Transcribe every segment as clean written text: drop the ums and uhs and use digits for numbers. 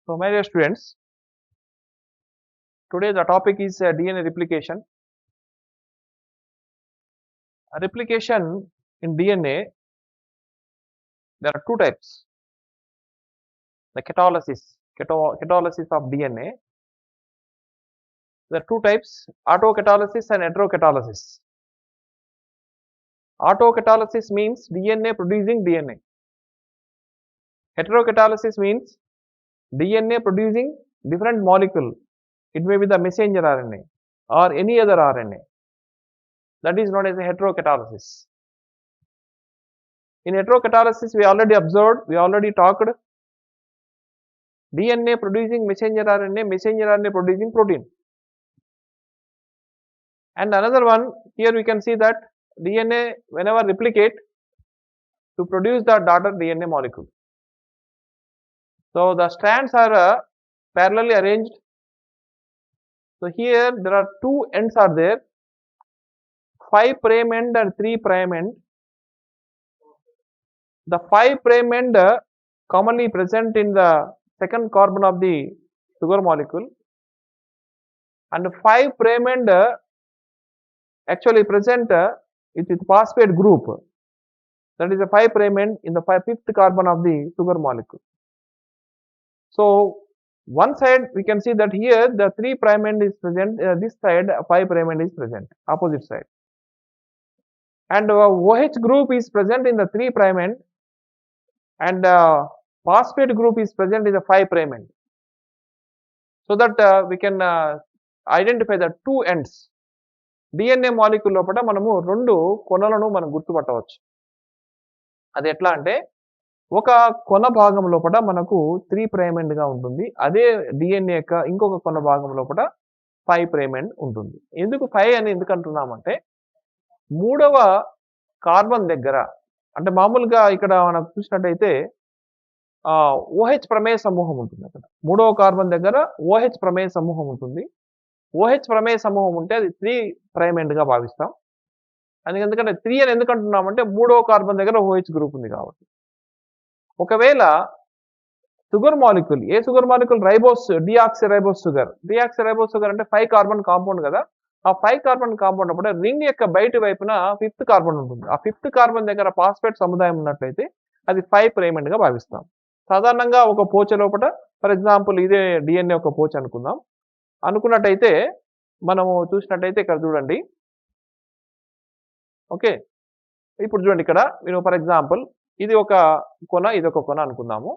So, my dear students, today the topic is DNA replication. Replication in DNA, there are two types. The catalysis of DNA. There are two types: autocatalysis and heterocatalysis. Autocatalysis means DNA producing DNA. Heterocatalysis means DNA producing different molecule. It may be the messenger RNA or any other RNA. That is known as a heterocatalysis. In heterocatalysis, we already observed, we already talked DNA producing messenger RNA producing protein. And another one, here we can see that DNA whenever replicate to produce the daughter DNA molecule. So, the strands are parallelly arranged. So, here there are two ends are there, 5' end and 3' end. The 5' end commonly present in the second carbon of the sugar molecule, and 5' end actually present with phosphate group, that is a 5' end in the fifth carbon of the sugar molecule. So, one side we can see that here the 3' end is present, this side 5' end is present, opposite side, and OH group is present in the 3' end, and phosphate group is present in the 5' end. So that we can identify the two ends. DNA molecule లోపల మనము రెండు కొనలను మనం గుర్తుపట్టవచ్చు. అది ఎట్లా అంటే ఒక కొన భాగం లోపల మనకు 3' end గా ఉంటుంది. అదే DNA యొక్క ఇంకొక కొన భాగం లోపల 5' end ఉంటుంది. ఎందుకు 5 అని ఎందుకు అంటున్నామంటే మూడవ కార్బన్ దగ్గర, అంటే మామూలుగా ఇక్కడ మనం చూసినట్టయితే OH ప్రమేయ సమూహం ఉంటుంది. అక్కడ మూడవ కార్బన్ దగ్గర OH ప్రమేయ సమూహం ఉంటుంది. OH ప్రమేయ సమూహం ఉంటే అది 3' end గా భావిస్తాం. అది ఎందుకంటే 3 అని ఎందుకు అంటున్నామంటే మూడవ కార్బన్ దగ్గర OH గ్రూప్ ఉంది కాబట్టి. ఒకవేళ షుగర్ మాలిక్యూల్, ఏ షుగర్ మాలిక్యూల్, డిఆక్సిరైబోస్ షుగర్ అంటే 5 కార్బన్ కాంపౌండ్ కదా. ఆ 5 కార్బన్ కాంపౌండ్ అప్పుడు రింగ్ యొక్క బయట వైపున 5th కార్బన్ ఉంటుంది. ఆ 5th కార్బన్ దగ్గర ఫాస్ఫేట్ సముదాయం ఉన్నట్లయితే అది 5' end గా భావిస్తాం. సాధారణంగా ఒక పోచ లోపల, ఫర్ ఎగ్జాంపుల్ ఇదే DNA ఒక పోచ అనుకుందాం. అనుకున్నట్టయితే మనము చూసినట్టయితే ఇక్కడ చూడండి. ఓకే, ఇప్పుడు చూడండి ఇక్కడ మీరు ఫర్ ఎగ్జాంపుల్ ఇది ఒక కొన, ఇది ఒక కొన అనుకుందాము.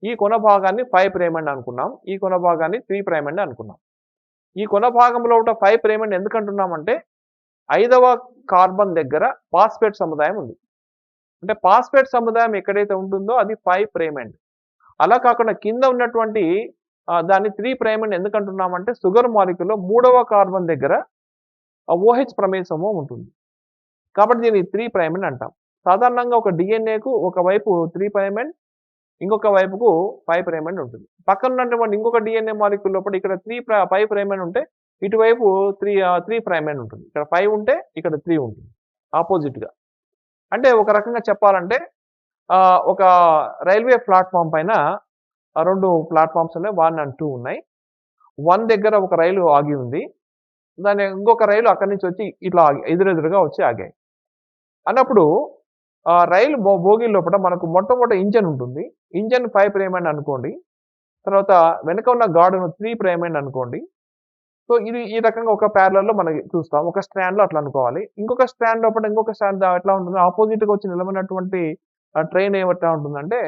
ఈ కొన భాగాన్ని 5' end అనుకున్నాం. ఈ కొన భాగాన్ని 3' end అనుకున్నాం. ఈ కొన భాగంలో 5' end ఎందుకు అంటున్నామంటే 5వ కార్బన్ దగ్గర ఫాస్ఫేట్ సముదాయం ఉంది. అంటే ఫాస్ఫేట్ సముదాయం ఎక్కడైతే ఉంటుందో అది 5' end. అలా కాకుండా కింద ఉన్నటువంటి దాన్ని 3' end ఎందుకు అంటున్నామంటే షుగర్ మాలిక్యూల్లో మూడవ కార్బన్ దగ్గర OH ప్రమేయ సమూహం ఉంటుంది కాబట్టి దీన్ని 3' end అంటాం. సాధారణంగా ఒక DNAకు ఒకవైపు 3' end, ఇంకొక వైపుకు 5' end ఉంటుంది. పక్కన ఉన్నటువంటి ఇంకొక DNA మాలిక్యూల్ లోపల ఇక్కడ 5' end ఉంటే ఇటువైపు 3' end ఉంటుంది. ఇక్కడ 5 ఉంటే ఇక్కడ 3 ఉంటుంది ఆపోజిట్గా. అంటే ఒక రకంగా చెప్పాలంటే ఒక రైల్వే ప్లాట్ఫామ్ పైన 2 ప్లాట్ఫామ్స్ ఉన్నాయి, 1 and 2 ఉన్నాయి. 1 దగ్గర ఒక రైలు ఆగి ఉంది, దాని ఇంకొక రైలు అక్కడి నుంచి వచ్చి ఇట్లా ఎదురెదురుగా వచ్చి ఆగాయి అన్నప్పుడు రైలు బోగి లోపల మనకు మొట్టమొదటి ఇంజన్ ఉంటుంది. ఇంజన్ 5' end అనుకోండి, తర్వాత వెనక ఉన్న గాడును 3' end అనుకోండి. సో ఇది ఈ రకంగా ఒక ప్యారలల్లో మనకి చూస్తాం. ఒక స్ట్రాండ్లో అట్లా అనుకోవాలి. ఇంకొక స్ట్రాండ్ లోపల ఇంకొక స్ట్రాండ్ ఎట్లా ఉంటుంది, ఆపోజిట్గా వచ్చి నిలబడినటువంటి ట్రైన్ ఎట్లా ఉంటుందంటే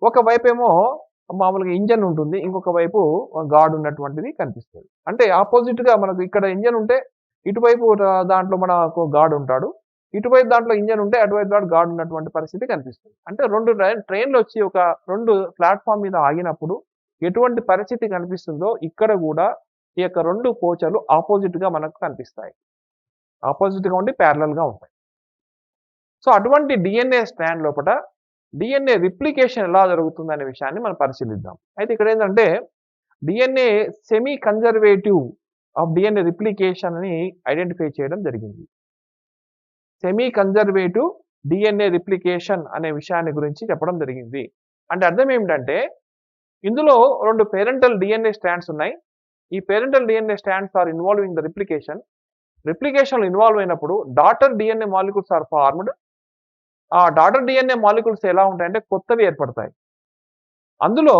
ఒక వైపు ఏమో మామూలుగా ఇంజన్ ఉంటుంది, ఇంకొక వైపు గాడ్ ఉన్నటువంటిది కనిపిస్తుంది. అంటే ఆపోజిట్గా మనకు ఇక్కడ ఇంజన్ ఉంటే ఇటువైపు దాంట్లో మనకు గాడ్ ఉంటాడు, ఇటువైపు దాంట్లో ఇంజన్ ఉంటే అటువైపు గాడ్ ఉన్నటువంటి పరిస్థితి కనిపిస్తుంది. అంటే 2 ట్రైన్లు వచ్చి ఒక 2 ప్లాట్ఫామ్ మీద ఆగినప్పుడు ఎటువంటి పరిస్థితి కనిపిస్తుందో ఇక్కడ కూడా ఈ యొక్క 2 పోచలు ఆపోజిట్గా మనకు కనిపిస్తాయి. ఆపోజిట్గా ఉండి ప్యారలల్గా ఉంటాయి. సో అటువంటి DNA స్ట్రాండ్ లోపల DNA రిప్లికేషన్ ఎలా జరుగుతుంది అనే విషయాన్ని మనం పరిశీలిద్దాం. అయితే ఇక్కడ ఏంటంటే DNA semi conservative of DNA replication అని ఐడెంటిఫై చేయడం జరిగింది. సెమీ కన్జర్వేటివ్ DNA రిప్లికేషన్ అనే విషయాన్ని గురించి చెప్పడం జరిగింది. అంటే అర్థం ఏమిటంటే ఇందులో 2 పేరెంటల్ DNA స్ట్రాండ్స్ ఉన్నాయి. ఈ parental DNA strands are involving the replication. రిప్లికేషన్‌లో ఇన్వాల్వ్ అయినప్పుడు daughter DNA molecules are formed. ఆ డాటర్ DNA మాలిక్యూల్స్ ఎలా ఉంటాయంటే కొత్తవి ఏర్పడతాయి. అందులో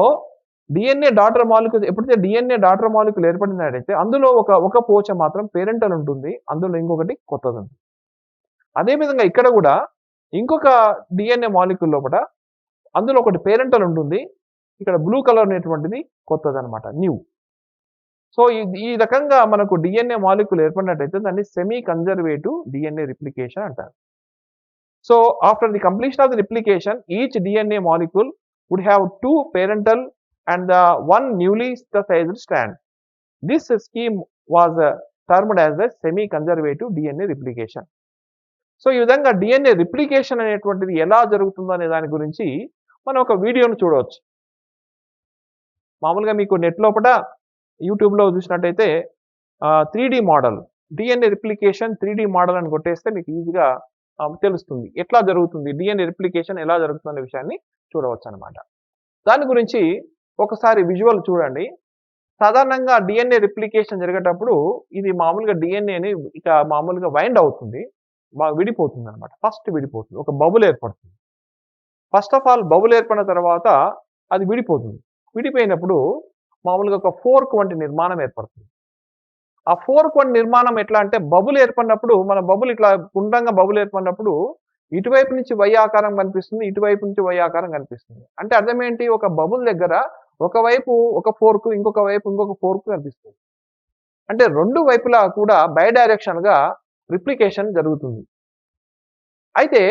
DNA డాటర్ మాలిక్యూల్ ఎప్పుడైతే DNA డాటర్ మాలిక్యూల్ ఏర్పడినట్టయితే అందులో ఒక పోచ మాత్రం పేరెంటల్ ఉంటుంది. అందులో ఇంకొకటి కొత్తదుంటుంది. అదే విధంగా ఇక్కడ కూడా ఇంకొక DNA మాలిక్యూల్ లోపట అందులో ఒకటి పేరెంటల్ ఉంటుంది. ఇక్కడ బ్లూ కలర్ అనేటువంటిది కొత్తదనమాట. న్యూ. సో ఈ రకంగా మనకు DNA మాలిక్యూల్ ఏర్పడినట్టయితే దాన్ని సెమీ కన్జర్వేటివ్ DNA రిప్లికేషన్ అంటారు. So after the completion of the replication each DNA molecule would have 2 parental and the 1 newly synthesized strand. This scheme was termed as the semi-conservative DNA replication. So ఈ విధంగా DNA replication అనేటువంటిది ఎలా జరుగుతుందో అనే దాని గురించి మనం ఒక వీడియోను చూడవచ్చు. మామూలుగా మీకు నెట్ లోపల యూట్యూబ్‌లో చూసినట్టయితే 3D model DNA replication 3D model అని కొట్టేస్తే మీకు ఈజీగా తెలుస్తుంది. ఎట్లా జరుగుతుంది DNA రిప్లికేషన్ ఎలా జరుగుతుందనే విషయాన్ని చూడవచ్చనమాట. దాని గురించి ఒకసారి విజువల్ చూడండి. సాధారణంగా DNA రిప్లికేషన్ జరిగేటప్పుడు ఇది మామూలుగా DNAని ఇక మామూలుగా వైండ్ అవుతుంది. విడిపోతుందనమాట. ఫస్ట్ విడిపోతుంది. ఒక బబుల్ ఏర్పడుతుంది. ఫస్ట్ ఆఫ్ ఆల్ బబుల్ ఏర్పడిన తర్వాత అది విడిపోతుంది. విడిపోయినప్పుడు మామూలుగా ఒక ఫోర్క్ వంటి నిర్మాణం ఏర్పడుతుంది. ఆ ఫోర్క్ వంటి నిర్మాణం ఎట్లా అంటే బబుల్ ఏర్పడినప్పుడు మన బబుల్ ఇట్లా గుండ్రంగా బబుల్ ఏర్పడినప్పుడు ఇటువైపు నుంచి వై ఆకారం కనిపిస్తుంది. ఇటువైపు నుంచి వై ఆకారం కనిపిస్తుంది. అంటే అర్థం ఏంటి? ఒక బబుల్ దగ్గర ఒకవైపు ఒక ఫోర్క్ ఇంకొక వైపు ఇంకొక ఫోర్క్ కనిపిస్తుంది. అంటే రెండు వైపులా కూడా బై డైరెక్షన్‌గా రిప్లికేషన్ జరుగుతుంది. అయితే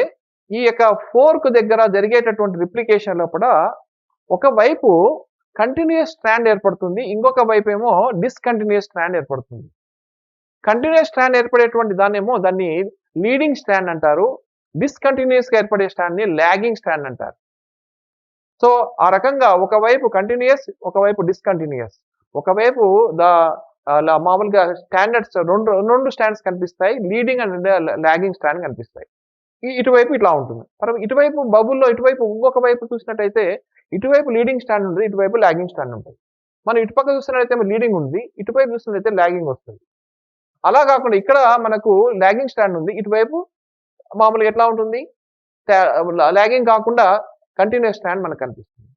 ఈ యొక్క ఫోర్క్ దగ్గర జరిగేటటువంటి రిప్లికేషన్ లోపల ఒకవైపు కంటిన్యూయస్ స్ట్రాండ్ ఏర్పడుతుంది. ఇంకొక వైపేమో డిస్కంటిన్యూయస్ స్ట్రాండ్ ఏర్పడుతుంది. కంటిన్యూయస్ స్ట్రాండ్ ఏర్పడేటువంటి దాన్ని లీడింగ్ స్ట్రాండ్ అంటారు. డిస్కంటిన్యూయస్‌గా ఏర్పడే స్ట్రాండ్‌ని లాగింగ్ స్ట్రాండ్ అంటారు. సో ఆ రకంగా ఒకవైపు కంటిన్యూయస్, ఒకవైపు డిస్కంటిన్యూయస్. ఒకవైపు మామూలుగా స్టాండర్డ్స్ రెండు స్టాండ్స్ కనిపిస్తాయి. లీడింగ్ అండ్ లాగింగ్ స్ట్రాండ్ కనిపిస్తాయి. ఇటువైపు ఇట్లా ఉంటుంది. మనం ఇటువైపు బబుల్‌లో ఇటువైపు ఇంకొక వైపు చూసినట్టయితే ఇటువైపు లీడింగ్ స్టాండ్ ఉంటుంది. ఇటువైపు లాగింగ్ స్టాండ్ ఉంటుంది. మనం ఇటుపక్క చూసినట్టయితే లీడింగ్ ఉంది. ఇటువైపు చూసినట్టయితే లాగింగ్ వస్తుంది. అలా కాకుండా ఇక్కడ మనకు లాగింగ్ స్టాండ్ ఉంది. ఇటువైపు మామూలుగా ఎట్లా ఉంటుంది? లాగింగ్ కాకుండా కంటిన్యూయస్ స్ట్రాండ్ మనకు కనిపిస్తుంది.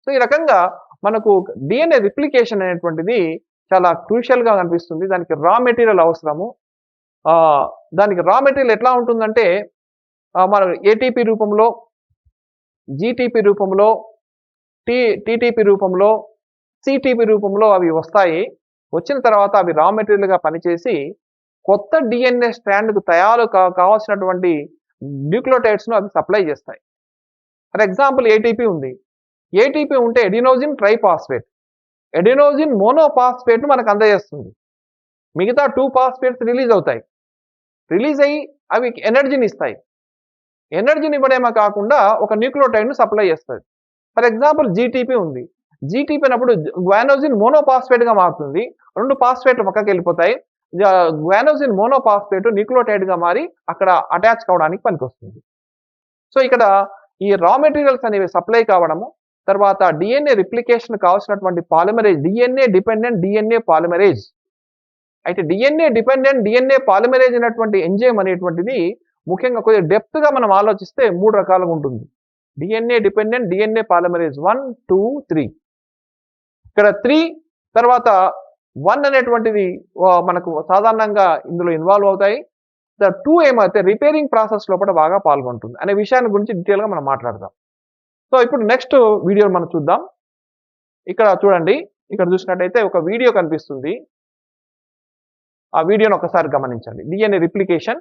సో ఈ రకంగా మనకు DNA రిప్లికేషన్ అనేటువంటిది చాలా క్రూషియల్‌గా కనిపిస్తుంది. దానికి రా మెటీరియల్ అవసరము. దానికి రా మెటీరియల్ ఎట్లా ఉంటుందంటే మన ATP రూపంలో, GTP రూపంలో, TTP రూపంలో, CTP రూపంలో అవి వస్తాయి. వచ్చిన తర్వాత అవి రా మెటీరియల్‌గా పనిచేసి కొత్త DNA స్ట్రాండ్‌కు తయారు కావాల్సినటువంటి న్యూక్లియోటైడ్స్‌ను అవి సప్లై చేస్తాయి. ఫర్ ఎగ్జాంపుల్ ATP ఉంది. ATP ఉంటే అడినోసిన్ ట్రైఫాస్ఫేట్. అడినోసిన్ మోనోఫాస్ఫేట్‌ను మనకు అందజేస్తుంది. మిగతా 2 ఫాస్ఫేట్స్ రిలీజ్ అవుతాయి. రిలీజ్ అయ్యి అవి ఎనర్జీని ఇస్తాయి. ఎనర్జీని ఇవ్వడమే కాకుండా ఒక న్యూక్లియోటైడ్‌ను సప్లై చేస్తది. ఫర్ ఎగ్జాంపుల్ GTP ఉంది. GTP అన్నప్పుడు గ్వానోసిన్ మోనోఫాస్ఫేట్‌గా మారుతుంది. 2 ఫాస్ఫేట్లు పక్కకి వెళ్ళిపోతాయి. గ్వానోసిన్ మోనోఫాస్ఫేట్ న్యూక్లియోటైడ్‌గా మారి అక్కడ అటాచ్ కావడానికి పనికొస్తుంది. సో ఇక్కడ ఈ రా మెటీరియల్స్ అనేవి సప్లై కావడము, తర్వాత DNA రిప్లికేషన్ కావాల్సినటువంటి polymerase, DNA dependent DNA polymerase. అయితే DNA డిపెండెంట్ DNA పాలిమరేజ్ అనేటువంటి ఎంజైమ్ అనేటువంటిది ముఖ్యంగా కొద్దిగా డెప్త్‌గా మనం ఆలోచిస్తే 3 రకాలుగా ఉంటుంది. DNA dependent DNA polymerase 1, 2, 3. ఇక్కడ 3 తర్వాత 1 అనేటువంటిది మనకు సాధారణంగా ఇందులో ఇన్వాల్వ్ అవుతాయి. 2 ఏమైతే రిపేరింగ్ ప్రాసెస్ లోపల బాగా పాల్గొంటుంది అనే విషయాన్ని గురించి డీటెయిల్‌గా మనం మాట్లాడదాం. సో ఇప్పుడు నెక్స్ట్ వీడియో మనం చూద్దాం. ఇక్కడ చూడండి. ఇక్కడ చూసినట్టయితే ఒక వీడియో కనిపిస్తుంది. ఆ వీడియోని ఒకసారి గమనించండి. DNA replication.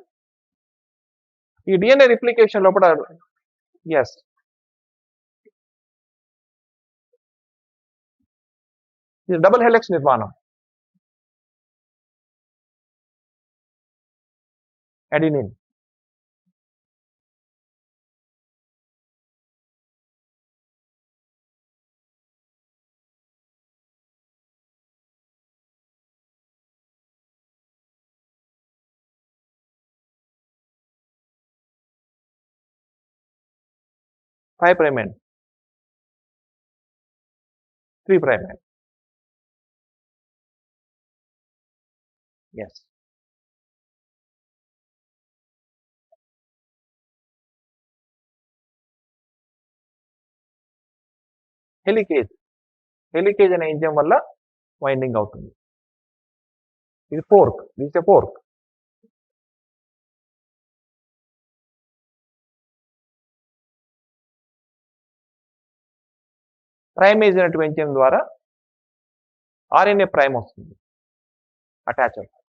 ఈ DNA రిప్లికేషన్ లోపల యెస్. ఇది డబుల్ హెలిక్స్ నిర్మాణం. Adenine. Five prime end. 3' end. Yes. Helicase అనే ఎంజైమ్ వల్ల వైండింగ్ అవుతుంది. ఇది fork. This a fork. Primase అనేటువంటి ఎంజైమ్ ద్వారా ఆర్ఎన్ఏ ప్రైమ్ వస్తుంది అటాచ్ అవుతుంది.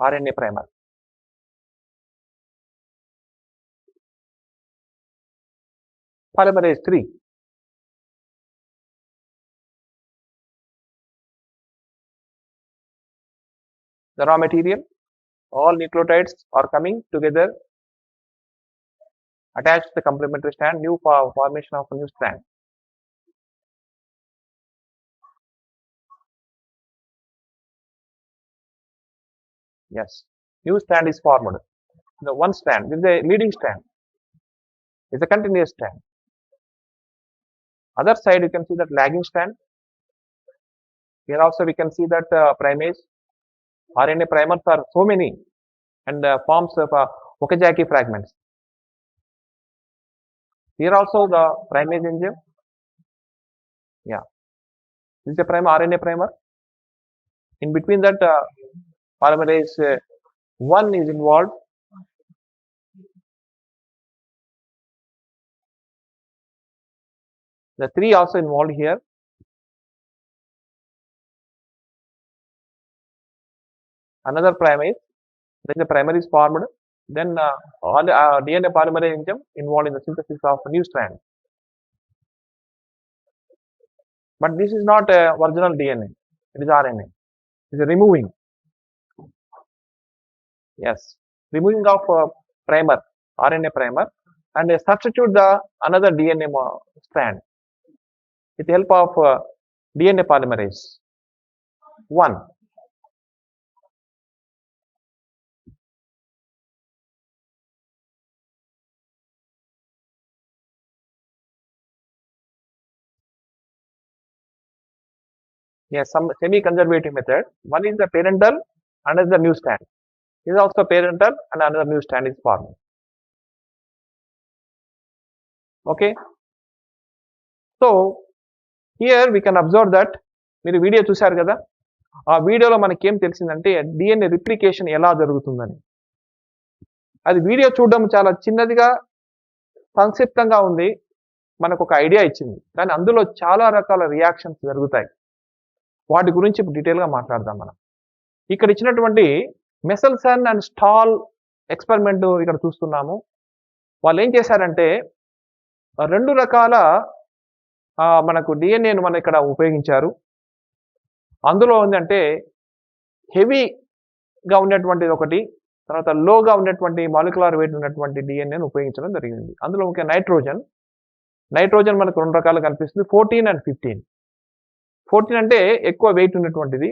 RNA primer. Polymerase 3. The raw material, all nucleotides are coming together, attached to the complementary strand, new formation of a new strand. Yes, new strand is formed. The one strand, this is a leading strand. It's a continuous strand. Other side, you can see that lagging strand. Here also we can see that primase, RNA primers are so many and forms of Okazaki fragments. Here also the primase enzyme. Yeah, this is a primer, RNA primer. In between that, polymerase 1 is involved. The 3 also involved here. Another primase, then the primer is formed. Then all DNA polymerase enzyme involved in the synthesis of a new strand. But this is not original DNA. It is RNA. It is removing. Yes, removing of primer, RNA primer, and substitute the another DNA strand with the help of DNA polymerase 1. Yes, some semi-conservative method. One is the parental, another the new strand. This is also parental and another new strand is formed. Okay. So here we can observe that మీరు video చూశారు కదా, ఆ వీడియోలో మనకి ఏం తెలిసిందంటే DNA replication ఎలా జరుగుతుందని. అది వీడియో చూడడం చాలా చిన్నదిగా సంక్షిప్తంగా ఉంది, మనకు ఒక ఐడియా ఇచ్చింది. కానీ అందులో చాలా రకాల రియాక్షన్స్ జరుగుతాయి. వాటి గురించి డీటెయిల్గా మాట్లాడదాం మనం. ఇక్కడ ఇచ్చినటువంటి మెసెల్సన్ అండ్ స్టాల్ ఎక్స్పెరిమెంట్ ఇక్కడ చూస్తున్నాము. వాళ్ళు ఏం చేశారంటే 2 రకాల మనకు డిఎన్ఏను మనం ఇక్కడ ఉపయోగించారు. అందులో ఏంటంటే హెవీగా ఉన్నటువంటిది ఒకటి, తర్వాత లోగా ఉన్నటువంటి మాలిక్యులర్ వెయిట్ ఉన్నటువంటి డిఎన్ఏను ఉపయోగించడం జరిగింది. అందులో ముఖ్యంగా నైట్రోజన్ మనకు 2 రకాలు కనిపిస్తుంది, 14 and 15. 14 అంటే ఎక్కువ వెయిట్ ఉన్నటువంటిది,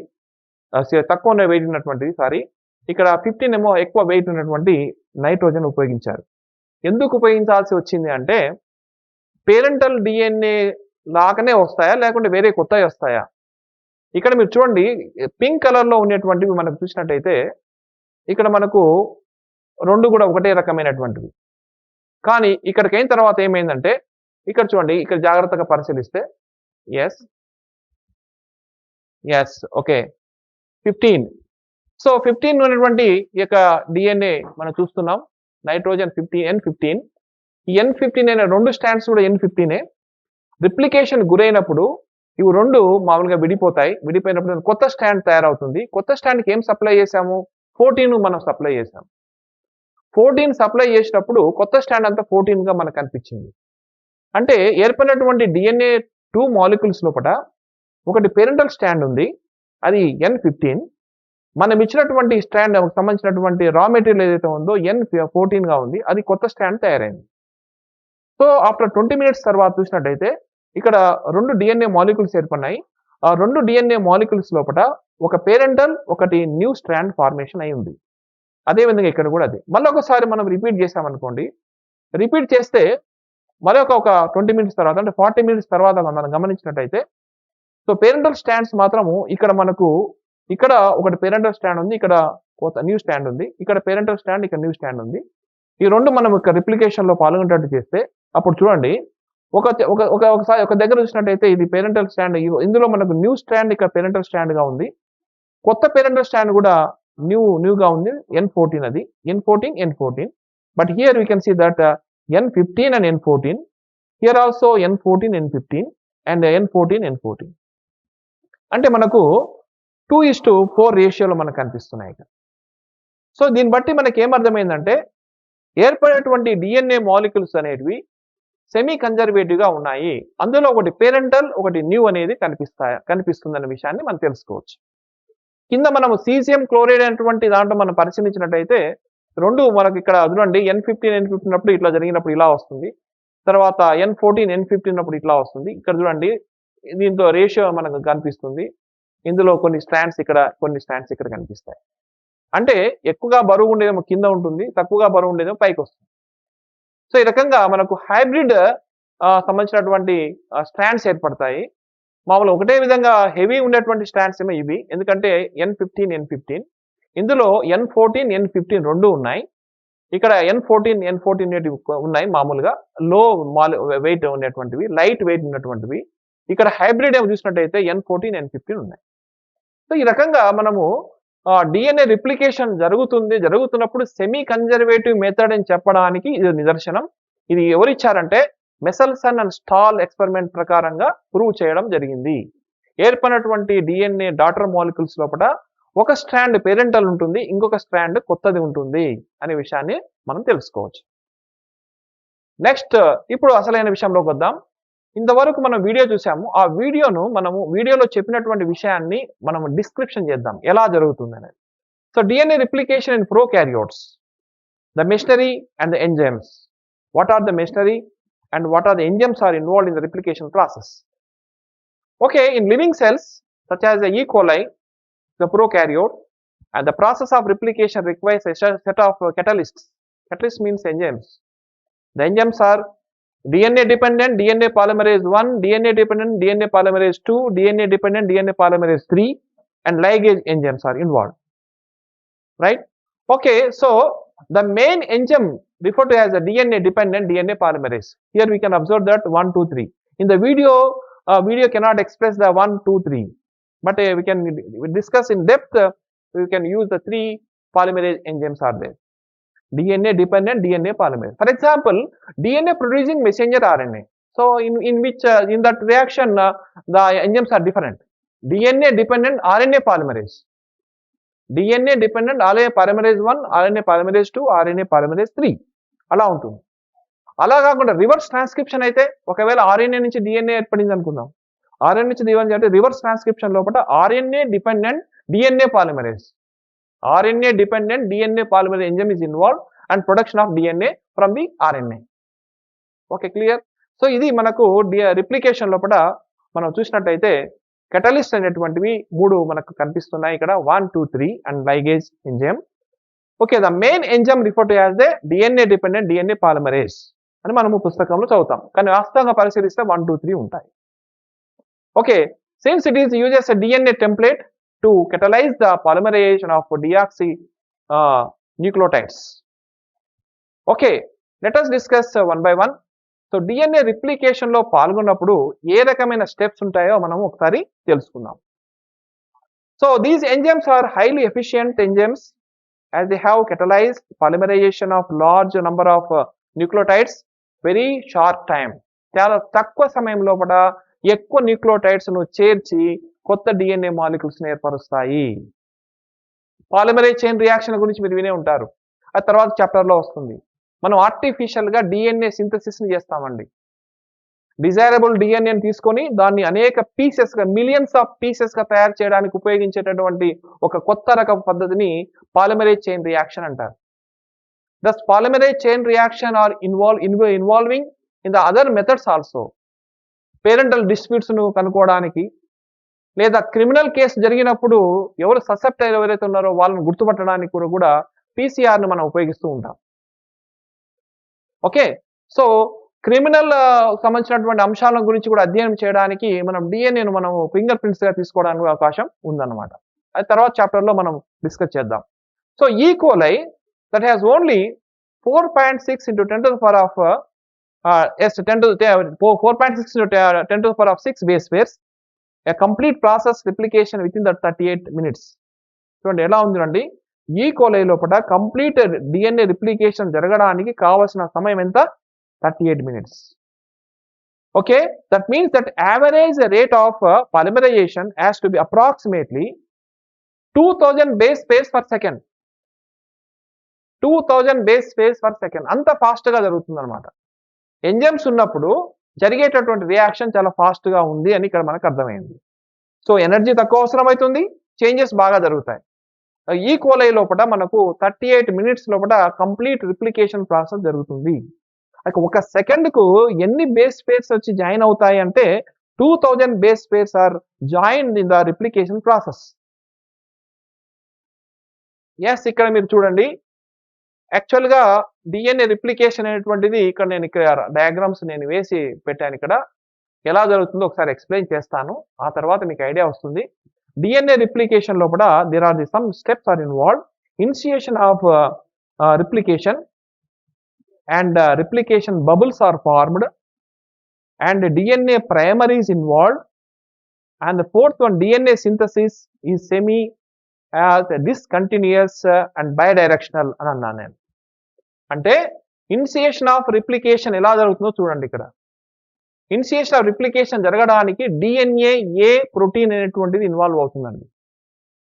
తక్కువ ఉన్న వెయిట్ ఉన్నటువంటిది, సారీ. ఇక్కడ 15 ఏమో ఎక్కువ వెయిట్ ఉన్నటువంటి నైట్రోజన్ ఉపయోగించారు. ఎందుకు ఉపయోగించాల్సి వచ్చింది అంటే పేరెంటల్ డిఎన్ఏ లాగానే వస్తాయా లేకుంటే వేరే కొత్తవి వస్తాయా? ఇక్కడ మీరు చూడండి, పింక్ కలర్లో ఉండేటువంటివి మనకు చూసినట్టయితే ఇక్కడ మనకు 2 కూడా ఒకటే రకమైనటువంటివి. కానీ ఇక్కడికి అయిన తర్వాత ఏమైందంటే ఇక్కడ చూడండి, ఇక్కడ జాగ్రత్తగా పరిశీలిస్తే ఎస్ ఓకే 15. సో 15 ఉన్నటువంటి ఈ యొక్క డిఎన్ఏ మనం చూస్తున్నాం, నైట్రోజన్ 15 N15. ఈ N15 అయిన 2 స్టాండ్స్ కూడా N15. రిప్లికేషన్ గురైనప్పుడు ఇవి 2 మామూలుగా విడిపోతాయి. విడిపోయినప్పుడు కొత్త స్టాండ్ తయారవుతుంది. కొత్త స్టాండ్కి ఏం సప్లై చేసాము? 14 మనం సప్లై చేసాం. 14 సప్లై చేసినప్పుడు కొత్త స్టాండ్ అంతా 14గా మనకు కనిపించింది. అంటే ఏర్పడినటువంటి డిఎన్ఏ 2 మాలిక్యూల్స్ లోపల ఒకటి పేరెంటల్ స్టాండ్ ఉంది, అది N15. మనం ఇచ్చినటువంటి స్టాండ్ సంబంధించినటువంటి రా మెటీరియల్ ఏదైతే ఉందో N14గా ఉంది, అది కొత్త స్టాండ్ తయారైంది. సో ఆఫ్టర్ 20 minutes తర్వాత చూసినట్టయితే ఇక్కడ 2 డిఎన్ఏ మాలిక్యూల్స్ ఏర్పడినాయి. ఆ 2 డిఎన్ఏ మాలిక్యూల్స్ లోపల ఒక పేరెంటల్, ఒకటి న్యూ స్ట్రాండ్ ఫార్మేషన్ అయి ఉంది. అదేవిధంగా ఇక్కడ కూడా అది. మళ్ళీ ఒకసారి మనం రిపీట్ చేసామనుకోండి, రిపీట్ చేస్తే మరొక 20 మినిట్స్ తర్వాత అంటే 40 మినిట్స్ తర్వాత మనం గమనించినట్టయితే సో పేరెంటల్ స్టాండ్స్ మాత్రము ఇక్కడ మనకు ఇక్కడ ఒకటి పేరెంటల్ స్టాండ్ ఉంది, ఇక్కడ న్యూ స్టాండ్ ఉంది, ఇక్కడ పేరెంటల్ స్టాండ్, ఇక్కడ న్యూ స్టాండ్ ఉంది. ఈ రెండు మనం ఇక్కడ రిప్లికేషన్లో పాల్గొనేటట్టు చేస్తే అప్పుడు చూడండి ఒకసారి ఒక దగ్గర చూసినట్టయితే ఇది పేరెంటల్ స్టాండ్, ఇందులో మనకు న్యూ స్టాండ్ ఇక్కడ పేరెంటల్ స్టాండ్గా ఉంది, కొత్త పేరెంటల్ స్టాండ్ కూడా న్యూగా ఉంది, N14 అది N14 but here we can see that N15 and N14, here also N14 N15 and N14 అంటే మనకు 2:4 రేషియోలో మనకు కనిపిస్తున్నాయి ఇక్కడ. సో దీన్ని బట్టి మనకి ఏమర్థమైందంటే ఏర్పడేటువంటి డిఎన్ఏ మాలిక్యూల్స్ అనేటివి సెమీ కన్జర్వేటివ్గా ఉన్నాయి, అందులో ఒకటి పేరెంటల్ ఒకటి న్యూ అనేది కనిపిస్తుందన్న విషయాన్ని మనం తెలుసుకోవచ్చు. కింద మనము సీజియం క్లోరైడ్ అనేటువంటి దాంట్లో మనం పరిశీలించినట్టయితే రెండు మనకి ఇక్కడ చూడండి N15 ఉన్నప్పుడు ఇట్లా జరిగినప్పుడు ఇలా వస్తుంది, తర్వాత N14 ఉన్నప్పుడు ఇట్లా వస్తుంది. ఇక్కడ చూడండి దీంతో రేషియో మనకు కనిపిస్తుంది, ఇందులో కొన్ని స్ట్రాండ్స్ ఇక్కడ కొన్ని స్ట్రాండ్స్ ఇక్కడ కనిపిస్తాయి. అంటే ఎక్కువగా బరువు ఉండేదేమో కింద ఉంటుంది, తక్కువగా బరువు ఉండేదేమో పైకి వస్తుంది. సో ఈ రకంగా మనకు హైబ్రిడ్ సంబంధించినటువంటి స్ట్రాండ్స్ ఏర్పడతాయి. మామూలు ఒకటే విధంగా హెవీ ఉండేటువంటి స్ట్రాండ్స్ ఏమో ఇవి, ఎందుకంటే N15 ఇందులో N14 రెండు ఉన్నాయి, ఇక్కడ N14 ఉన్నాయి మామూలుగా లో వెయిట్ ఉండేటువంటివి, లైట్ వెయిట్ ఉన్నటువంటివి. ఇక్కడ హైబ్రిడ్ ఏమో చూసినట్టయితే N14 ఉన్నాయి. సో ఈ రకంగా మనము డిఎన్ఏ రిప్లికేషన్ జరుగుతున్నప్పుడు సెమీ కన్జర్వేటివ్ మెథడ్ అని చెప్పడానికి ఇది నిదర్శనం. ఇది ఎవరిచ్చారంటే మెసల్సన్ అండ్ స్టాల్ ఎక్స్పెరిమెంట్ ప్రకారంగా ప్రూవ్ చేయడం జరిగింది. ఏర్పడినటువంటి డిఎన్ఏ డాటర్ మాలిక్యూల్స్ లోపల ఒక స్ట్రాండ్ పేరెంటల్ ఉంటుంది, ఇంకొక స్ట్రాండ్ కొత్తది ఉంటుంది అనే విషయాన్ని మనం తెలుసుకోవచ్చు. నెక్స్ట్ ఇప్పుడు అసలైన విషయంలోకి వద్దాం. ఇంతవరకు మనం వీడియో చూసాము, ఆ వీడియోను వీడియోలో చెప్పినటువంటి విషయాన్ని మనం డిస్క్రిప్షన్ చేద్దాం ఎలా జరుగుతుంది అనేది. So DNA replication in prokaryotes, the machinery and the enzymes. What are the machinery and what are the enzymes are involved in the replication process. Okay, in living cells such as the E. coli, the prokaryote, and the process of replication requires a set of catalysts. Catalyst means enzymes. The enzymes are DNA dependent DNA polymerase 1, DNA dependent DNA polymerase 2, DNA dependent DNA polymerase 3, and ligase enzymes are involved. Right? Okay, so the main enzyme referred to as a DNA dependent DNA polymerase. Here we can observe that 1, 2, 3. In the video cannot express the 1, 2, 3, but we can discuss in depth. We can use the 3 polymerase enzymes are there. DNA dependent DNA polymerase. For example, DNA producing messenger RNA. So in that reaction the enzymes are different. DNA dependent RNA polymerase. DNA dependent RNA polymerase 1, RNA polymerase 2, RNA polymerase 3 అలా ఉంటుంది. అలా కాకుండా reverse transcription అయితే ఒకవేళ RNA నుంచి DNA ఏర్పడింది అనుకుందాం, RNA నుంచి డిఎన్ఏ అంటే రివర్స్ ట్రాన్స్క్రిప్షన్ లోపల RNA dependent DNA polymerase, RNA dependent DNA polymerase enzyme is involve and production of DNA from the RNA. Okay, clear. So ఇది మనకు రిప్లికేషన్ లోపల మనం చూసినట్టయితే కెటలిస్ట్ అనేటువంటివి 3 మనకు కనిపిస్తున్నాయి ఇక్కడ, 1, 2, 3 and ligase enzyme. Okay, the main enzyme refer to as the DNA dependent DNA polymerase అని మనము పుస్తకంలో చదువుతాం, కానీ వాస్తవంగా పరిశీలిస్తే 1, 2, 3 ఉంటాయి. Okay, since it is uses a DNA template to catalyse the polymerisation of deoxy nucleotides. Okay, let us discuss one by one. So DNA replication లో పాల్గొన్నప్పుడు ఏ రకమైన స్టెప్స్ ఉంటాయో మనం ఒకసారి తెలుసుకుందాం. So these enzymes are highly efficient enzymes as they have catalyzed polymerization of large number of nucleotides very short time. చాలా తక్కువ సమయం లోపల ఎక్కువ న్యూక్లియోటైడ్స్ ను చేర్చి కొత్త డిఎన్ఏ మాలిక్యూల్స్ ని ఏర్పరుస్తాయి. పాలిమరేజ్ చైన్ రియాక్షన్ గురించి మీరు వినే ఉంటారు, ఆ తర్వాత చాప్టర్ లో వస్తుంది. మనం ఆర్టిఫిషియల్ గా డిఎన్ఏ సింథసిస్ ని చేస్తామండి. డిజైరబుల్ డిఎన్ఏని తీసుకొని దాన్ని అనేక పీసెస్ గా, మిలియన్స్ ఆఫ్ పీసెస్ గా తయారు చేయడానికి ఉపయోగించేటటువంటి ఒక కొత్త రకం పద్ధతిని పాలిమరేజ్ చైన్ రియాక్షన్ అంటారు. Thus polymerase chain reaction are involving in the other methods also. Parental disputes ను కనుక్కోవడానికి, లేదా క్రిమినల్ కేసు జరిగినప్పుడు ఎవరు ససెప్ట్ ఎవరైతే ఉన్నారో వాళ్ళని గుర్తుపట్టడానికి కూడా పీసీఆర్ ను మనం ఉపయోగిస్తూ ఉంటాం. ఓకే. సో క్రిమినల్ సంబంధించినటువంటి అంశాల గురించి కూడా అధ్యయనం చేయడానికి మనం డిఎన్ఏను మనం ఫింగర్ ప్రింట్స్‌గా తీసుకోవడానికి అవకాశం ఉందన్నమాట. అది తర్వాత చాప్టర్‌లో మనం డిస్కస్ చేద్దాం. సో ఈ కోలై that has only 4.6 into 10 to the power of 4.6 into 10 to the power of 6 base pairs. A complete process replication within the 38 minutes. చూడండి ఎలా ఉందండి, ఈ కోలై లోపల కంప్లీట్ డిఎన్ఏ రిప్లికేషన్ జరగడానికి కావాల్సిన సమయం ఎంత? 38 minutes. Okay, that means that average rate of polymerisation has to be approximately 2000 base pairs per second. 2000 base pairs per second. అంత ఫాస్ట్గా జరుగుతుంది అనమాట. ఎంజైమ్స్ ఉన్నప్పుడు జరిగేటటువంటి రియాక్షన్ చాలా ఫాస్ట్గా ఉంది అని ఇక్కడ మనకు అర్థమైంది. సో ఎనర్జీ తక్కువ అవసరం అవుతుంది, చేంజెస్ బాగా జరుగుతాయి. ఈ కోలై లోపల మనకు 38 minutes లోపల కంప్లీట్ రిప్లికేషన్ ప్రాసెస్ జరుగుతుంది. ఒక సెకండ్కు ఎన్ని బేస్ పేర్స్ వచ్చి జాయిన్ అవుతాయి అంటే 2000 base pairs are join in the replication process. Yes, ఇక్కడ మీరు చూడండి, యాక్చువల్గా డిఎన్ఏ రిప్లికేషన్ అనేటువంటిది ఇక్కడ డయాగ్రామ్స్ నేను వేసి పెట్టాను. ఇక్కడ ఎలా జరుగుతుందో ఒకసారి ఎక్స్ప్లెయిన్ చేస్తాను, ఆ తర్వాత మీకు ఐడియా వస్తుంది. డిఎన్ఏ రిప్లికేషన్ లోపల there are the some steps are involved. Initiation of replication and replication bubbles are formed and DNA primer is involved, and the fourth one, DNA synthesis is semi discontinuous and bidirectional అని అన్నాను నేను. అంటే initiation of replication ఎలా జరుగుతుందో చూడండి. ఇక్కడ initiation of replication జరగడానికి DNA a protein అనేటువంటిది ఇన్వాల్వ్ అవుతుందండి.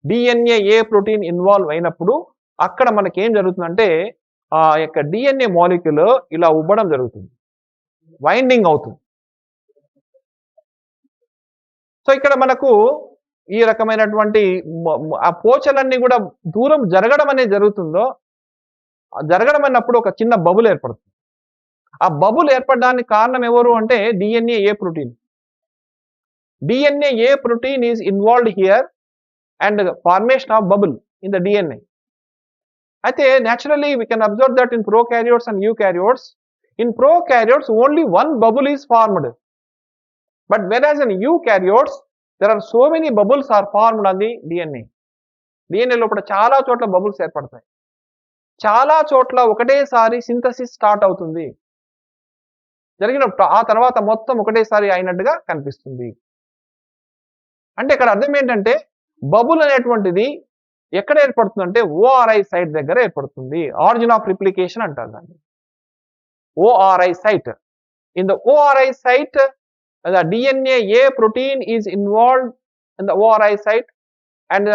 డిఎన్ఏ ఏ ప్రోటీన్ ఇన్వాల్వ్ అయినప్పుడు అక్కడ మనకి ఏం జరుగుతుందంటే ఆ యొక్క డిఎన్ఏ మాలిక్యూల్ ఇలా ఉబ్బడం జరుగుతుంది, వైండింగ్ అవుతుంది. సో ఇక్కడ మనకు ఈ రకమైనటువంటి ఆ పోచలన్నీ కూడా దూరం జరగడం అనేది జరగడం అన్నప్పుడు ఒక చిన్న బబుల్ ఏర్పడుతుంది. ఆ బబుల్ ఏర్పడడానికి కారణం ఎవరు అంటే DNA a protein. DNA a protein is involved here and formation of bubble in the DNA. అయితే naturally we can observe that in prokaryotes and eukaryotes. In prokaryotes only one bubble is formed, but whereas in eukaryotes there are so many bubbles are formed on the DNA. DNA లోపల చాలా చోట్ల bubbles ఏర్పడతాయి, చాలా చోట్ల ఒకటేసారి synthesis start అవుతుంది. జరిగినప్పుడు ఆ తర్వాత మొత్తం ఒకటేసారి అయినట్టుగా కనిపిస్తుంది. అంటే ఇక్కడ అర్థం ఏంటంటే బబుల్ అనేటువంటిది ఎక్కడ ఏర్పడుతుందంటే ఓఆర్ఐ సైట్ దగ్గర ఏర్పడుతుంది. ఆరిజిన్ ఆఫ్ రిప్లికేషన్ అంటారు దాన్ని, ORI site. In the ORI site the DNA a protein is involved in the ORI site and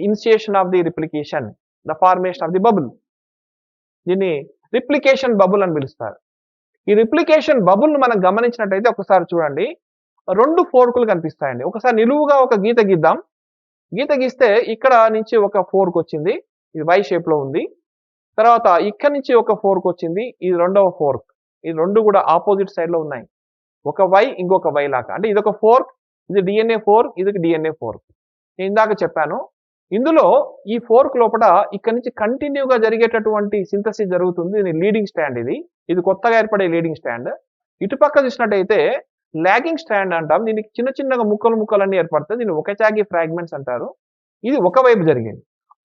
initiation of the replication, the formation of the bubble. దీన్ని replication bubble అని పిలుస్తారు. ఈ replication బబుల్ను మనం గమనించినట్టయితే ఒకసారి చూడండి, 2 ఫోర్కులు కనిపిస్తాయండి. ఒకసారి నిలువుగా ఒక గీత గీద్దాం. గీత గీస్తే ఇక్కడ నుంచి ఒక ఫోర్క్ వచ్చింది, ఇది వై షేప్ లో ఉంది. తర్వాత ఇక్కడ నుంచి ఒక ఫోర్క్ వచ్చింది, ఇది రెండవ ఫోర్క్. ఈ రెండు కూడా ఆపోజిట్ సైడ్ లో ఉన్నాయి, ఒక వై ఇంకొక వై లాగా. అంటే ఇదొక ఫోర్క్, ఇది డిఎన్ఏ ఫోర్క్, ఇది డిఎన్ఏ ఫోర్క్. నేను ఇందాక చెప్పాను, ఇందులో ఈ ఫోర్క్ లోపల ఇక్కడ నుంచి కంటిన్యూగా జరిగేటటువంటి సింథసిస్ జరుగుతుంది. ఇది లీడింగ్ స్టాండ్, ఇది కొత్తగా ఏర్పడే లీడింగ్ స్టాండ్. ఇటుపక్క చూసినట్టయితే లాగింగ్ స్ట్రాండ్ అంటాం. దీనికి చిన్న చిన్నగా ముక్కలన్నీ ఏర్పడతాయి, దీన్ని ఒకచాగి ఫ్రాగ్మెంట్స్ అంటారు. ఇది ఒకవైపు జరిగింది.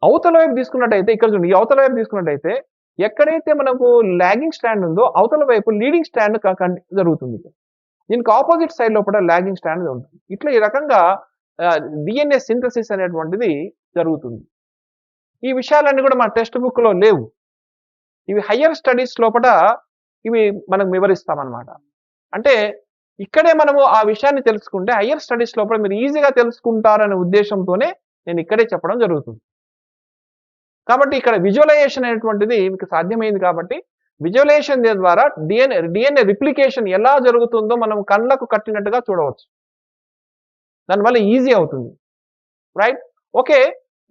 అవతల వైపు తీసుకున్నట్టయితే ఇక్కడ చూడండి, ఈ అవతల వైపు తీసుకున్నట్టయితే ఎక్కడైతే మనకు లాగింగ్ స్ట్రాండ్ ఉందో అవతల వైపు లీడింగ్ స్ట్రాండ్ జరుగుతుంది. దీనికి ఆపోజిట్ సైడ్ లోపల లాగింగ్ స్ట్రాండ్ ఉంటుంది. ఇట్లా ఈ రకంగా డిఎన్ఏ సింథసిస్ అనేటువంటిది జరుగుతుంది. ఈ విషయాలన్నీ కూడా మన టెక్స్ట్ బుక్ లో లేవు, ఇవి హయ్యర్ స్టడీస్ లోపల ఇవి మనం వివరిస్తామన్నమాట. అంటే ఇక్కడే మనము ఆ విషయాన్ని తెలుసుకుంటే హయ్యర్ స్టడీస్ లోపల మీరు ఈజీగా తెలుసుకుంటారనే ఉద్దేశంతోనే నేను ఇక్కడే చెప్పడం జరుగుతుంది. కాబట్టి ఇక్కడ విజువలైజేషన్ అనేటువంటిది మీకు సాధ్యమైంది. కాబట్టి విజువలైజేషన్ ద్వారా డిఎన్ఏ రిప్లికేషన్ ఎలా జరుగుతుందో మనం కళ్ళకు కట్టినట్టుగా చూడవచ్చు. దానివల్ల ఈజీ అవుతుంది, రైట్? ఓకే,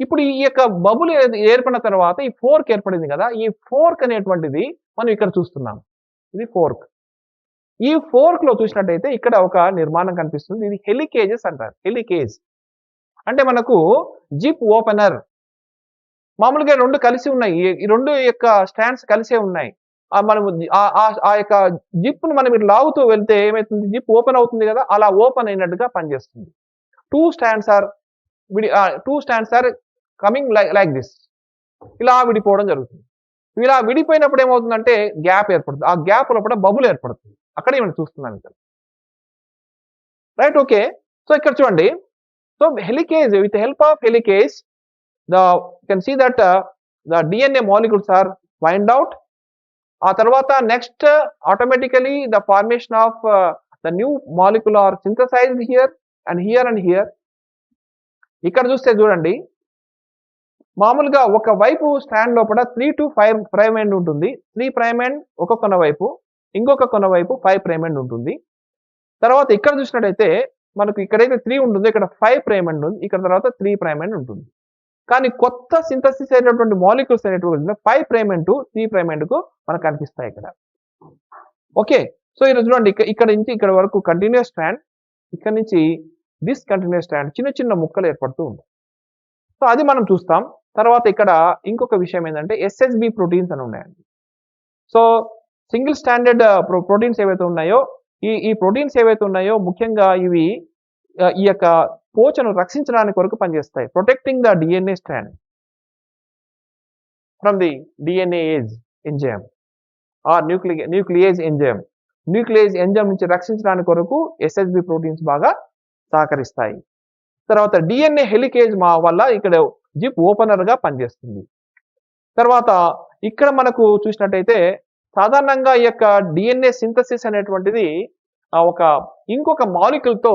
ఇప్పుడు ఈ యొక్క బబుల్ ఏర్పడిన తర్వాత ఈ ఫోర్క్ ఏర్పడింది కదా, ఈ ఫోర్క్ అనేటువంటిది మనం ఇక్కడ చూస్తున్నాం. ఇది ఫోర్క్. ఈ ఫోర్క్ లో చూసినట్టయితే ఇక్కడ ఒక నిర్మాణం కనిపిస్తుంది, ఇది హెలికేజెస్ అంటారు. హెలికేజ్ అంటే మనకు జిప్ ఓపెనర్. మామూలుగా రెండు కలిసి ఉన్నాయి, ఈ రెండు యొక్క స్టాండ్స్ కలిసే ఉన్నాయి. మనం ఆ యొక్క జిప్ను మనం ఇట్లా లాగుతూ వెళ్తే ఏమైతుంది, జిప్ ఓపెన్ అవుతుంది కదా, అలా ఓపెన్ అయినట్టుగా పనిచేస్తుంది. Two strands are coming like this, ఇలా విడిపోవడం జరుగుతుంది. ఇలా విడిపోయినప్పుడు ఏమవుతుందంటే గ్యాప్ ఏర్పడుతుంది. ఆ గ్యాప్ లోపల బబుల్ ఏర్పడుతుంది. అక్కడే మనం చూస్తున్నాం ఇక్కడ. Right, okay. సో ఇక్కడ చూడండి, so helicase, with help of helicase you can see that the DNA molecules are wind out. ఆ తర్వాత next automatically the formation of the new molecule are synthesised here and here and here. ఇక్కడ చూస్తే చూడండి, మామూలుగా ఒక వైపు strand లోపల 3 to 5 prime end ఉంటుంది. 3 ప్రైమ్ ఎండ్ ఒక కొన వైపు, ఇంకొక కొన వైపు 5 ప్రైమ్ ఎండ్ ఉంటుంది. తర్వాత ఇక్కడ చూసినట్టయితే మనకు ఇక్కడైతే 3 ఉంటుంది, ఇక్కడ 5 ప్రైమ్ ఎండ్ ఉంది, ఇక్కడ తర్వాత 3 ప్రైమ్ ఎండ్ ఉంటుంది. కానీ కొత్త సింథసిస్ అయినటువంటి మాలిక్యూల్స్ అనేటువంటి 5 prime end to 3 prime end కు మనకు కనిపిస్తాయి ఇక్కడ. ఓకే, సో ఇక్కడ చూడండి, ఇక్కడ నుంచి ఇక్కడ వరకు కంటిన్యూస్ స్ట్రాండ్, ఇక్కడ నుంచి డిస్కంటిన్యూస్ స్ట్రాండ్, చిన్న చిన్న ముక్కలు ఏర్పడుతూ ఉంటాయి. సో అది మనం చూస్తాం. తర్వాత ఇక్కడ ఇంకొక విషయం ఏంటంటే SHB ప్రోటీన్స్ అని ఉన్నాయండి. సో సింగిల్ స్టాండర్డ్ ప్రోటీన్స్ ఏవైతే ఉన్నాయో, ఈ ప్రోటీన్స్ ఏవైతే ఉన్నాయో ముఖ్యంగా ఇవి ఈ యొక్క పోచను రక్షించడానికి కొరకు పనిచేస్తాయి. Protecting the DNA strand from the DNA-ase enzyme or nuclease enzyme. Nuclease enzyme నుంచి రక్షించడానికి కొరకు SHB ప్రోటీన్స్ బాగా సహకరిస్తాయి. తర్వాత DNA హెలికేజ్ వల్ల ఇక్కడ జిప్ ఓపెనర్ గా పనిచేస్తుంది. తర్వాత ఇక్కడ మనకు చూసినట్టయితే సాధారణంగా ఈ యొక్క DNA సింథసిస్ అనేటువంటిది ఇంకొక మాలిక్యూల్ తో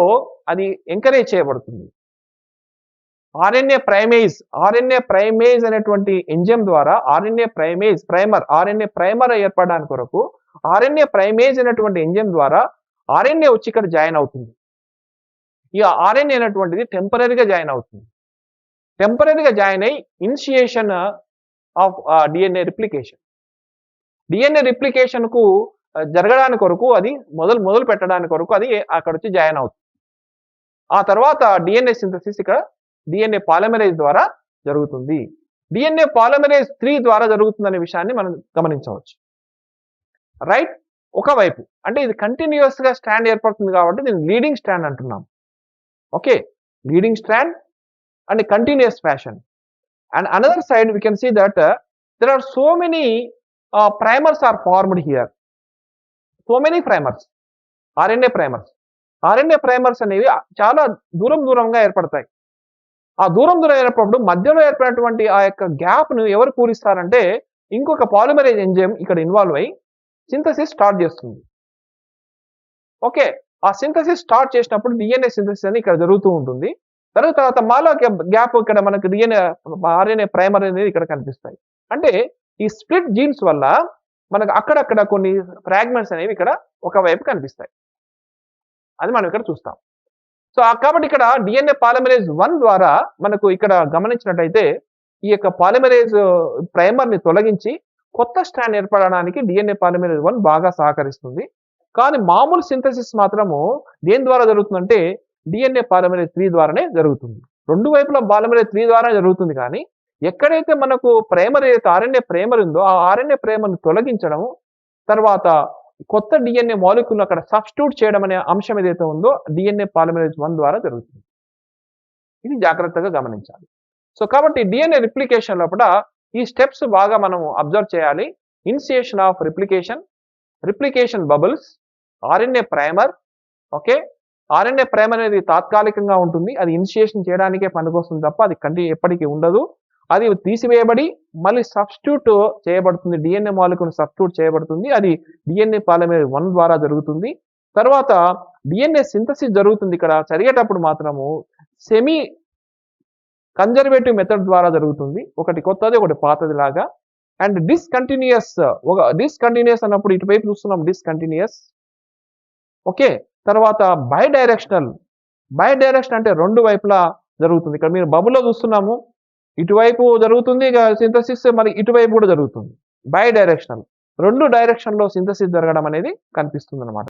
అది ఎంకరేజ్ చేయబడుతుంది. RNA ప్రైమేజ్ అనేటువంటి ఎంజైమ్ ద్వారా RNA ప్రైమర్ ఏర్పడడానికి కొరకు RNA ప్రైమేజ్ అనేటువంటి ఎంజైమ్ ద్వారా RNA వచ్చి ఇక్కడ జాయిన్ అవుతుంది. ఈ RNA అనేటువంటిది టెంపరీగా జాయిన్ అవుతుంది. టెంపరీగా జాయిన్ అయ్యి ఇనిషియేషన్ ఆఫ్ DNA రిప్లికేషన్ కు జరగడానికి కొరకు అది మొదలు పెట్టడానికి కొరకు అది అక్కడ వచ్చి జాయిన్ అవుతుంది. ఆ తర్వాత DNA సింథసిస్ ఇక్కడ DNA పాలిమరేజ్ ద్వారా జరుగుతుంది. DNA పాలిమరేజ్ 3 ద్వారా జరుగుతుందనే విషయాన్ని మనం గమనించవచ్చు. రైట్, ఒకవైపు అంటే ఇది కంటిన్యూస్ గా స్ట్రాండ్ ఏర్పడుతుంది కాబట్టి దీన్ని లీడింగ్ స్ట్రాండ్ అంటున్నాం. Okay, leading strand and continuous fashion. And another side we can see that there are so many primers are formed here. So many primers, RNA primers అనేవి చాలా దూరంగా ఏర్పడతాయి. ఆ దూరం ఏర్పడినప్పుడు మధ్యలో ఏర్పడినటువంటి ఆ యొక్క గ్యాప్ ను ఎవరు పూరిస్తారంటే ఇంకొక పాలిమరేజ్ ఎంజైమ్ ఇక్కడ ఇన్వాల్వ్ అయ్యి సింథసిస్ స్టార్ట్ చేస్తుంది. ఓకే, ఆ సింథసిస్ స్టార్ట్ చేసినప్పుడు DNA సింథసిస్ అని ఇక్కడ జరుగుతూ ఉంటుంది. తర్వాత మాలో గ్యాప్ ఇక్కడ మనకు RNA ప్రైమర్ అనేది ఇక్కడ కనిపిస్తాయి. అంటే ఈ స్ప్లిట్ జీన్స్ వల్ల మనకు అక్కడక్కడ కొన్ని ఫ్రాగ్మెంట్స్ అనేవి ఇక్కడ ఒకవైపు కనిపిస్తాయి. అది మనం ఇక్కడ చూస్తాం. సో కాబట్టి ఇక్కడ DNA పాలిమరేజ్ 1 ద్వారా మనకు ఇక్కడ గమనించినట్టయితే ఈ యొక్క పాలిమరేజ్ ప్రైమర్ ని తొలగించి కొత్త స్ట్రాండ్ ఏర్పడడానికి DNA పాలిమరేజ్ 1 బాగా సహకరిస్తుంది. కానీ మామూలు సింథసిస్ మాత్రము దేని ద్వారా జరుగుతుందంటే DNA పాలిమరేజ్ 3 ద్వారానే జరుగుతుంది. రెండు వైపుల పాలిమరేజ్ 3 ద్వారా జరుగుతుంది. కానీ ఎక్కడైతే మనకు ప్రైమర్ ఏదైతే RNA ప్రైమర్ ఉందో ఆ RNA ప్రైమర్ ని తొలగించడం, తర్వాత కొత్త DNA మాలిక్యూల్ అక్కడ సబ్స్టిట్యూట్ చేయడం అనే అంశం ఏదైతే ఉందో DNA పాలిమరేజ్ 1 ద్వారా జరుగుతుంది. ఇది జాగ్రత్తగా గమనించాలి. సో కాబట్టి DNA రిప్లికేషన్ లోపల ఈ స్టెప్స్ బాగా మనం అబ్జర్వ్ చేయాలి. Initiation of replication bubbles, RNA primer. Okay, RNA primer అనేది తాత్కాలికంగా ఉంటుంది. అది ఇనిషియేషన్ చేయడానికే పనికొస్తుంది తప్ప అది ఎప్పటికీ ఉండదు. అది తీసివేయబడి మళ్ళీ సబ్స్టిట్యూట్ చేయబడుతుంది. DNA మాలిక్యూల్ సబ్స్టిట్యూట్ చేయబడుతుంది. అది DNA పాలిమరేజ్ 1 ద్వారా జరుగుతుంది. తర్వాత DNA సింథసిస్ జరుగుతుంది. ఇక్కడ జరిగేటప్పుడు మాత్రము సెమీ కన్జర్వేటివ్ మెథడ్ ద్వారా జరుగుతుంది. ఒకటి కొత్తది, ఒకటి పాతది లాగా. అండ్ డిస్కంటిన్యూస్ అన్నప్పుడు ఇటువైపు చూస్తున్నాం డిస్కంటిన్యూస్. ఓకే, తర్వాత బై డైరెక్షన్ అంటే రెండు వైపులా జరుగుతుంది. ఇక్కడ మీరు బబుల్లో చూస్తున్నాము, ఇటువైపు జరుగుతుంది సింథసిస్, మరి ఇటువైపు కూడా జరుగుతుంది. బై డైరెక్షనల్, రెండు డైరెక్షన్ లో సింథసిస్ జరగడం అనేది కనిపిస్తుంది అన్నమాట.